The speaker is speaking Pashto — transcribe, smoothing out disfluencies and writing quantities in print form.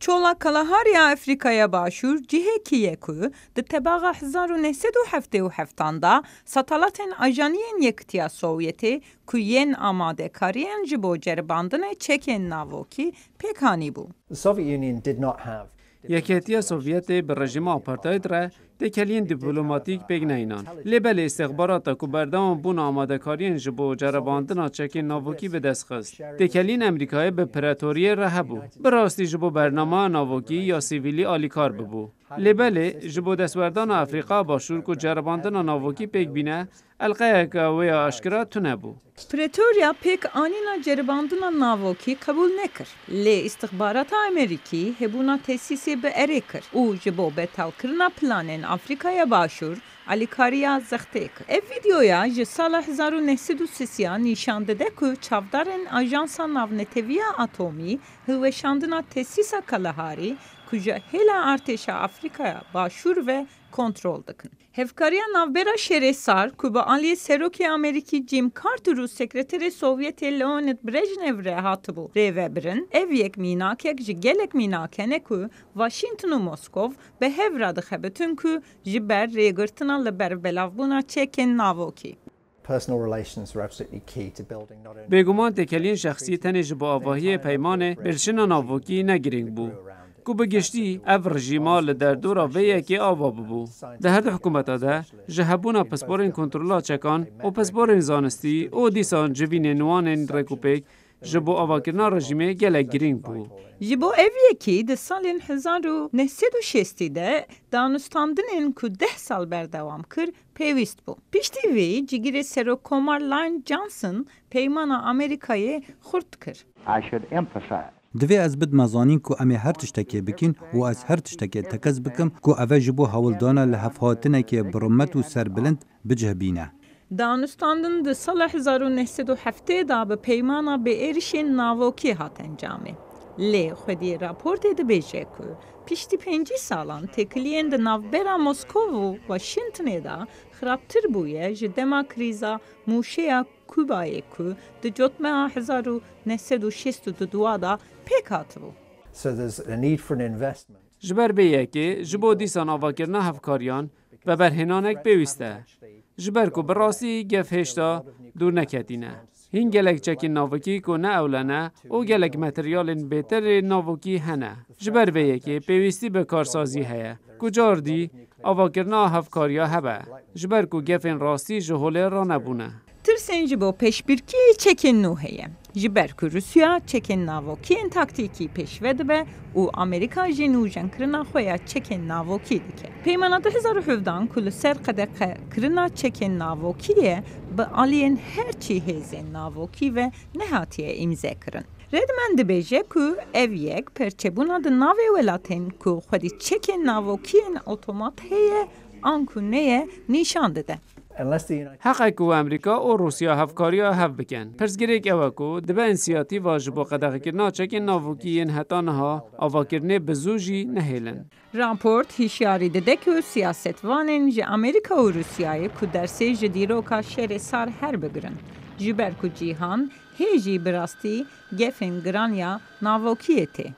چولا کلاهاریا افریقای باشور جهکیه که در طبقه 1977 دا ساتالاتن آجانین یکتیا سوویتی که ین آماده کارین جبو جرباندن چکین ناوکی پیکانی بو. یکیتیا سوویت به رژیم آپارتاید را تکلین دیپلماتیک پیگ نینان. لبل استخبارات که بردام بون آماده کارین جبو جرباندن چکین ناوکی به دست خست. تکلین امریکای به پراتوریه ره بو. براستی جبو برنامه ناوکی یا سیویلی آلیکار ببو. لبل جبو دستوردان افریقا باشور که جرباندن ناوکی پیگ بینه القای که وی آشکرا تو نبو. پراتوریا پیک آنینا جرباندن ناوکی قبول نکر. لی استخبارات امریکی هبونا تسیسی به اره کر. او جبو به تلکرنا پلانین افریقای باشور الیکاریا زخته کر. ای ویدیویا جه سال 1930 نشان داده که چافدارن آژانسا ناونتویا اتمی هلوشاندنا تسیسا کلاهاری کجا هلا ارتش افریقای باشور و کنترل دکن. هفکاریا نوبرا شهرسار که با آلی سروکی امریکی جیم کارتر و سکرتر سوویت لئونید برژنف را هاتبو ریوه برن، او یک میناک یک جگلک میناکنه که واشنطن و مسکو به هفرا دخبتون که جبر ریگرتنا لبر بلاوبونا چکن ناوکی. بگمان تکلین شخصی تنش با آواهی پیمان برشن ناوکی نگرینگ بو. کو بگشتی او رژیمال در دورا ویه که آوا ببو. ده هر حکومت ده جهبونا پسپورین کنترولا چکان و پسپورین زانستی او دیسان جوین نوانین رکوپیک جبو آوا کرنا رژیمه گلک گرینگ بو. جبو اویه که ده سالین 1960 ده دانستاندنین که 10 سال بردوام کر پیوست بو. پیشتی وی جگیر سرو کومار لاین جانسن پیمانا امریکای خورد کر. دوی از بد مزانین که امی هر تشتکی بکین و از هر تشتکی تکز بکم که اوه جبو هولدانا لحفاتنه که برمت و سربلند بجه بینه. دانستاندن ده سال 1907 دا به پیمانا به ایرشین ناوکی هات انجامه. لی خودی راپورت ده بیجه که پیشتی 5 سالان تکلین ده نوبرا مسکو و واشنطن دا خرابتر بویه جدما کریزا موشیا کوبایی که ده جتمه 1962 دا پیک هات بو. جبر بیه که جبو دیسان آوا کرنا هفکاریان و برهنانک بیوسته. جبر کو براسی گف هشتا دور نکتینه. هین گلک چکی ناوکی کو نه اولانه او گلک متریال بهتر ناوکی هنه. جبر بیه که پیوستی به کارسازی هیا. کجار دی آوا کرنا هفکاریا هبه. جبر کو گفین راستی جهوله را نبونه. ترسین جبو پیشبرکی چکن نوهیه. جبر که روسیا چکن ناوکی این تاکتیکی پیشوده به او امریکا جنوجن کرنا خویا چکن ناوکی دیگه. پیمانه 2017 کل سر قدق کرنا چکن ناوکیه به آلین هرچی هزین ناوکی و نهاتیه امضا کرن. ردمند بیجه که او یک پرچبونا ده ناوی ولاتین که خودی چکن ناوکی این اتومات هیه آنکونه نشان داده. حقا که امریکا و روسیا هفکاریا هف بکن. پرسگیره که اوکو دبه انسیاتی واجبو قدق کرنا چکن ناوکی این حتانها آوا کرنه بزوجی نهیلن. راپورت هشیاری داده که سیاستوانین جه امریکا و روسیای که درسی جدیروکا شهر سار هر بگرن. جبر که جیهان هیجی براستی گفن گرانیا ناوکیه ته.